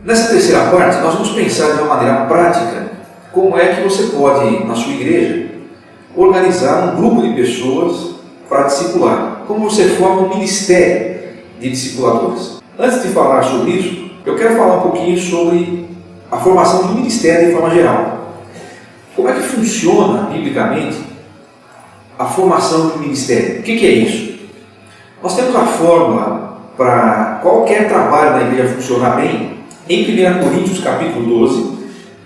Nessa terceira parte, nós vamos pensar de uma maneira prática como é que você pode, na sua igreja, organizar um grupo de pessoas para discipular. Como você forma um ministério de discipuladores. Antes de falar sobre isso, eu quero falar um pouquinho sobre a formação de um ministério de forma geral. Como é que funciona, biblicamente, a formação de um ministério? O que é isso? Nós temos a fórmula para qualquer trabalho da igreja funcionar bem em 1 Coríntios capítulo 12,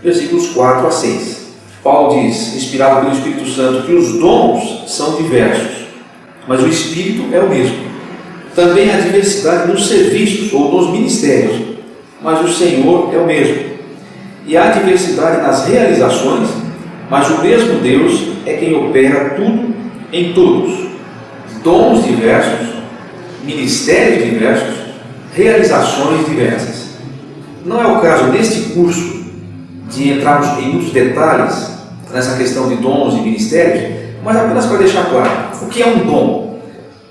versículos 4 a 6. Paulo diz, inspirado pelo Espírito Santo, que os dons são diversos, mas o Espírito é o mesmo. Também há diversidade nos serviços ou nos ministérios, mas o Senhor é o mesmo. E há diversidade nas realizações, mas o mesmo Deus é quem opera tudo em todos. Dons diversos, ministérios diversos, realizações diversas. Não é o caso neste curso de entrarmos em muitos detalhes nessa questão de dons e ministérios, mas apenas para deixar claro, o que é um dom?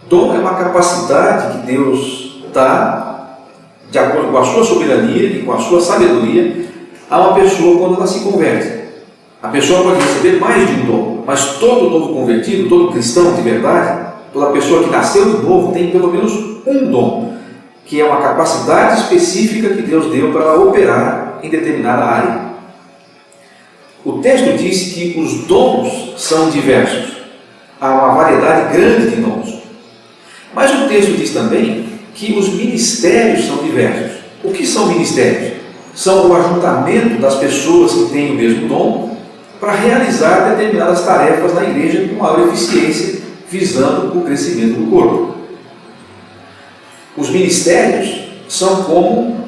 Dom é uma capacidade que Deus dá, de acordo com a sua soberania e com a sua sabedoria, a uma pessoa quando ela se converte. A pessoa pode receber mais de um dom, mas todo novo convertido, todo cristão de verdade, toda pessoa que nasceu de novo tem pelo menos um dom, que é uma capacidade específica que Deus deu para ela operar em determinada área. O texto diz que os dons são diversos. Há uma variedade grande de dons. Mas o texto diz também que os ministérios são diversos. O que são ministérios? São o ajuntamento das pessoas que têm o mesmo dom para realizar determinadas tarefas na igreja com maior eficiência, visando o crescimento do corpo. Os ministérios são como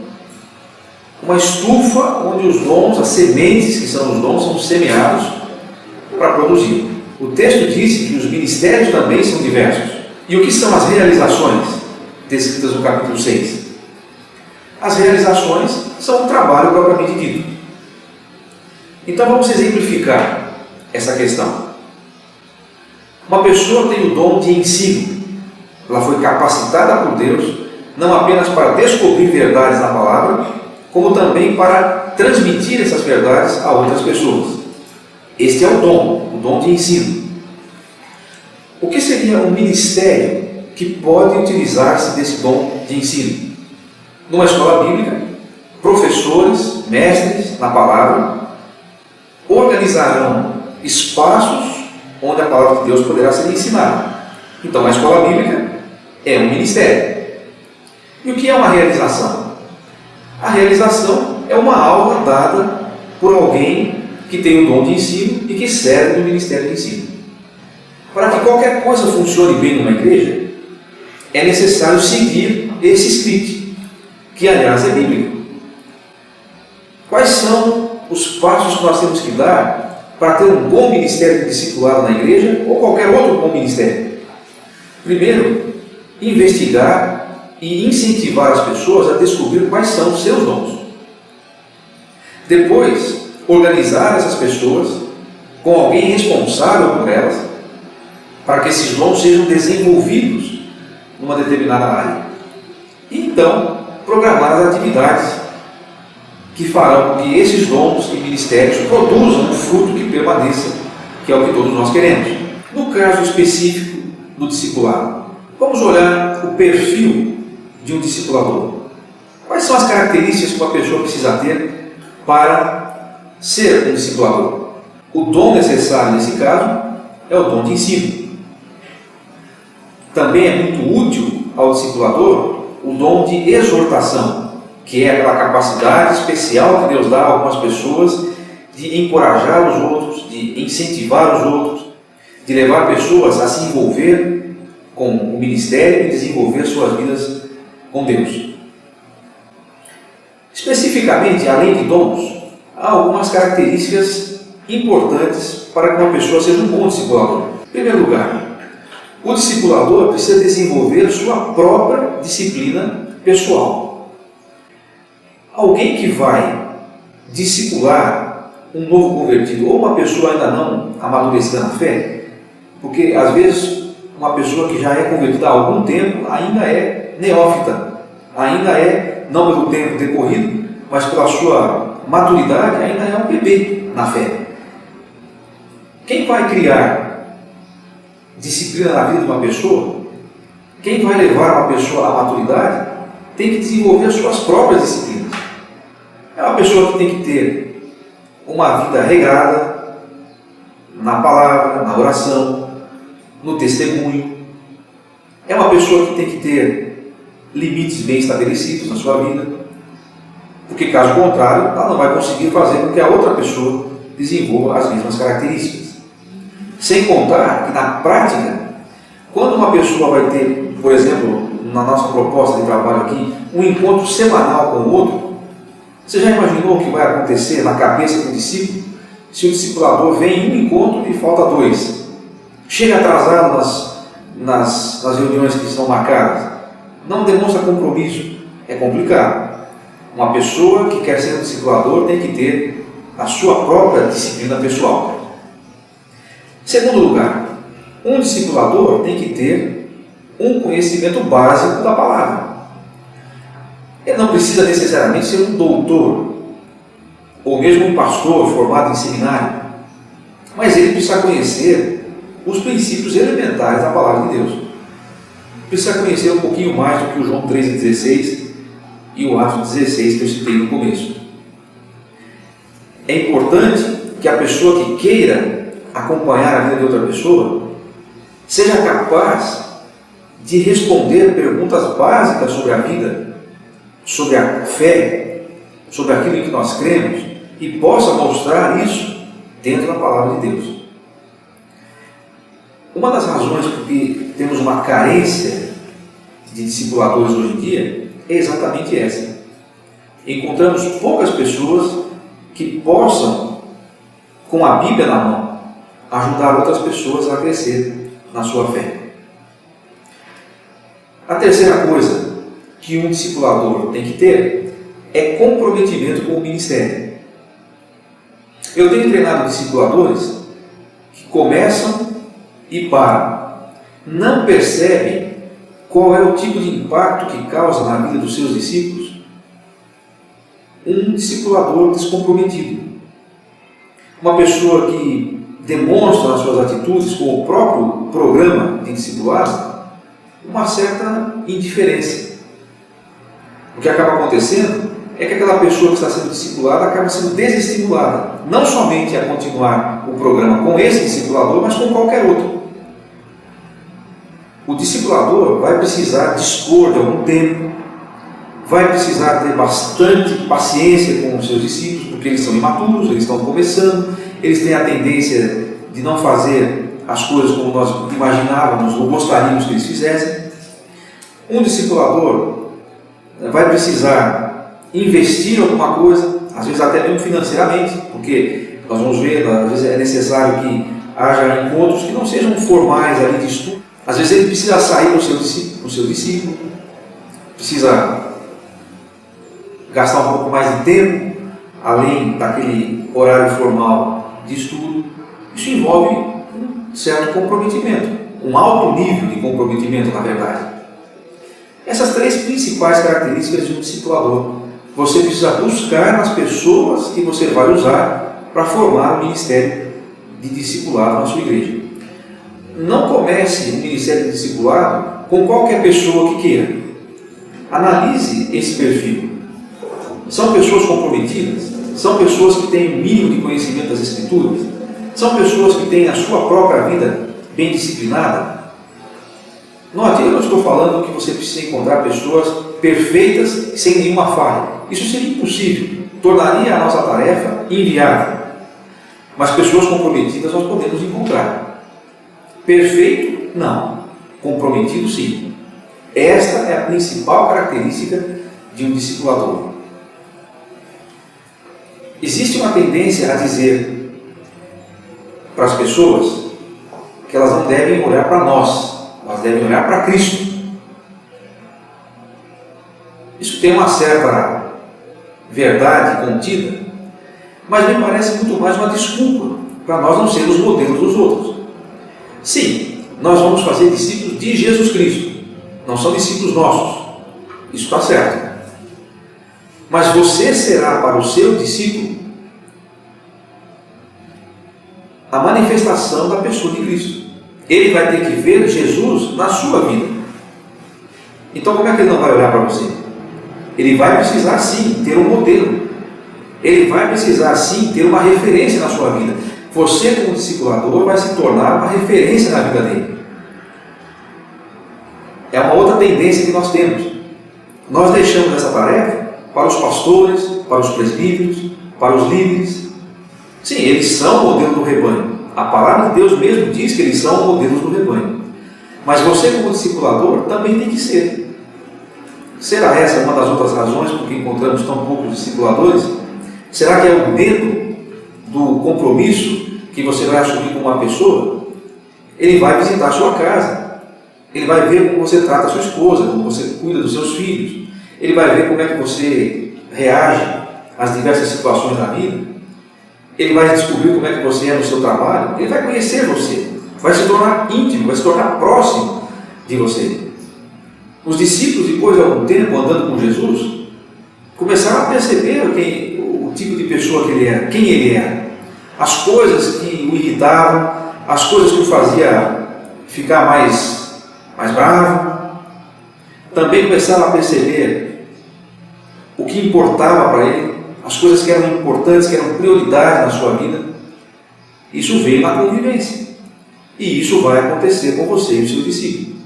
uma estufa onde os dons, as sementes que são os dons, são semeados para produzir. O texto diz que os ministérios também são diversos. E o que são as realizações descritas no capítulo 6? As realizações são o trabalho propriamente dito. Então vamos exemplificar essa questão. Uma pessoa tem o dom de ensino. Ela foi capacitada por Deus, não apenas para descobrir verdades na palavra, como também para transmitir essas verdades a outras pessoas. Este é o dom de ensino. O que seria um ministério que pode utilizar-se desse dom de ensino? Numa escola bíblica, professores, mestres na palavra, organizarão espaços onde a palavra de Deus poderá ser ensinada. Então, a escola bíblica é um ministério. E o que é uma realização? A realização é uma aula dada por alguém que tem o dom de ensino e que serve no ministério de ensino. Para que qualquer coisa funcione bem numa igreja, é necessário seguir esse script, que aliás é bíblico. Quais são os passos que nós temos que dar para ter um bom ministério de discipulado na igreja ou qualquer outro bom ministério? Primeiro, investigar e incentivar as pessoas a descobrir quais são os seus dons. Depois, organizar essas pessoas com alguém responsável por elas, para que esses dons sejam desenvolvidos numa determinada área. E então, programar as atividades que farão com que esses dons e ministérios produzam um fruto que permaneça, que é o que todos nós queremos. No caso específico do discipulado, vamos olhar o perfil de um discipulador. Quais são as características que uma pessoa precisa ter para ser um discipulador? O dom necessário nesse caso é o dom de ensino. Também é muito útil ao discipulador o dom de exortação, que é aquela capacidade especial que Deus dá a algumas pessoas de encorajar os outros, de incentivar os outros, de levar pessoas a se envolver com o ministério e desenvolver suas vidas com Deus. Especificamente, além de dons, há algumas características importantes para que uma pessoa seja um bom discipulador. Em primeiro lugar, o discipulador precisa desenvolver sua própria disciplina pessoal. Alguém que vai discipular um novo convertido ou uma pessoa ainda não amadurecida na fé, porque às vezes uma pessoa que já é convertida há algum tempo ainda é neófita, ainda é, não pelo tempo decorrido, mas pela sua maturidade ainda é um bebê na fé. Quem vai criar disciplina na vida de uma pessoa, quem vai levar uma pessoa à maturidade, tem que desenvolver as suas próprias disciplinas. É uma pessoa que tem que ter uma vida regrada na palavra, na oração, no testemunho. É uma pessoa que tem que ter limites bem estabelecidos na sua vida, porque caso contrário, ela não vai conseguir fazer com que a outra pessoa desenvolva as mesmas características. Sem contar que na prática, quando uma pessoa vai ter, por exemplo, na nossa proposta de trabalho aqui, um encontro semanal com o outro, você já imaginou o que vai acontecer na cabeça do discípulo se o discipulador vem em um encontro e falta 2? Chega atrasado nas reuniões que estão marcadas, não demonstra compromisso, é complicado. Uma pessoa que quer ser um discipulador tem que ter a sua própria disciplina pessoal. Segundo lugar, um discipulador tem que ter um conhecimento básico da palavra. Ele não precisa necessariamente ser um doutor, ou mesmo um pastor formado em seminário, mas ele precisa conhecer os princípios elementares da palavra de Deus. Precisa conhecer um pouquinho mais do que o João 3,16 e o Atos 16 que eu citei no começo. É importante que a pessoa que queira acompanhar a vida de outra pessoa seja capaz de responder perguntas básicas sobre a vida, sobre a fé, sobre aquilo em que nós cremos, e possa mostrar isso dentro da palavra de Deus. Uma das razões por que temos uma carência de discipuladores hoje em dia é exatamente essa. Encontramos poucas pessoas que possam, com a Bíblia na mão, ajudar outras pessoas a crescer na sua fé. A terceira coisa que um discipulador tem que ter é comprometimento com o ministério. Eu tenho treinado discipuladores que começam e param, não percebem qual é o tipo de impacto que causa na vida dos seus discípulos um discipulador descomprometido. Uma pessoa que demonstra nas suas atitudes, com o próprio programa de discipulado, uma certa indiferença. O que acaba acontecendo é que aquela pessoa que está sendo discipulada acaba sendo desestimulada, não somente a continuar o programa com esse discipulador, mas com qualquer outro. O discipulador vai precisar dispor de algum tempo, vai precisar ter bastante paciência com os seus discípulos, porque eles são imaturos, eles estão começando, eles têm a tendência de não fazer as coisas como nós imaginávamos ou gostaríamos que eles fizessem. Um discipulador vai precisar investir em alguma coisa, às vezes até mesmo financeiramente, porque nós vamos ver, às vezes é necessário que haja encontros que não sejam formais ali de estudo. Às vezes ele precisa sair com o seu discípulo, precisa gastar um pouco mais de tempo, além daquele horário formal de estudo. Isso envolve um certo comprometimento, um alto nível de comprometimento, na verdade. Essas três principais características de um discipulador, você precisa buscar nas pessoas que você vai usar para formar o ministério de discipulado na sua igreja. Não comece o ministério de discipulado com qualquer pessoa que queira. Analise esse perfil. São pessoas comprometidas? São pessoas que têm um mínimo de conhecimento das Escrituras? São pessoas que têm a sua própria vida bem disciplinada? Note, eu não estou falando que você precisa encontrar pessoas perfeitas sem nenhuma falha. Isso seria impossível. Tornaria a nossa tarefa inviável. Mas pessoas comprometidas nós podemos encontrar. Perfeito? Não. Comprometido? Sim. Esta é a principal característica de um discipulador. Existe uma tendência a dizer para as pessoas que elas não devem olhar para nós, elas devem olhar para Cristo. Isso tem uma certa verdade contida, mas me parece muito mais uma desculpa para nós não sermos modelos dos outros. Sim, nós vamos fazer discípulos de Jesus Cristo, não são discípulos nossos, isso está certo. Mas você será para o seu discípulo a manifestação da pessoa de Cristo. Ele vai ter que ver Jesus na sua vida. Então como é que ele não vai olhar para você? Ele vai precisar sim ter um modelo. Ele vai precisar sim ter uma referência na sua vida. Você como discipulador vai se tornar uma referência na vida dele. É uma outra tendência que nós temos. Nós deixamos essa tarefa para os pastores, para os presbíteros, para os líderes. Sim, eles são o modelo do rebanho. A palavra de Deus mesmo diz que eles são modelos do rebanho. Mas você como discipulador também tem que ser. Será essa uma das outras razões por que encontramos tão poucos discipuladores? Será que é o medo do compromisso que você vai assumir com uma pessoa? Ele vai visitar a sua casa. Ele vai ver como você trata a sua esposa, como você cuida dos seus filhos. Ele vai ver como é que você reage às diversas situações da vida. Ele vai descobrir como é que você é no seu trabalho. Ele vai conhecer você. Vai se tornar íntimo, vai se tornar próximo de você. Os discípulos, depois de algum tempo andando com Jesus, começaram a perceber o tipo de pessoa que ele era, quem ele era. As coisas que o irritavam, as coisas que o faziam ficar mais bravo. Também começaram a perceber o que importava para ele, as coisas que eram importantes, que eram prioridade na sua vida. Isso veio na convivência. E isso vai acontecer com você e o seu discípulo.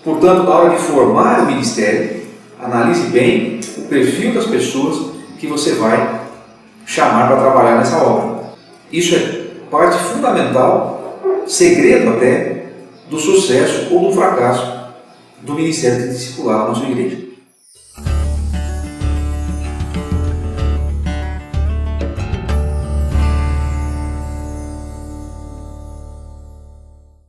Portanto, na hora de formar o ministério, analise bem o perfil das pessoas que você vai chamar para trabalhar nessa obra. Isso é parte fundamental, segredo até, do sucesso ou do fracasso do ministério de discipulado na sua igreja.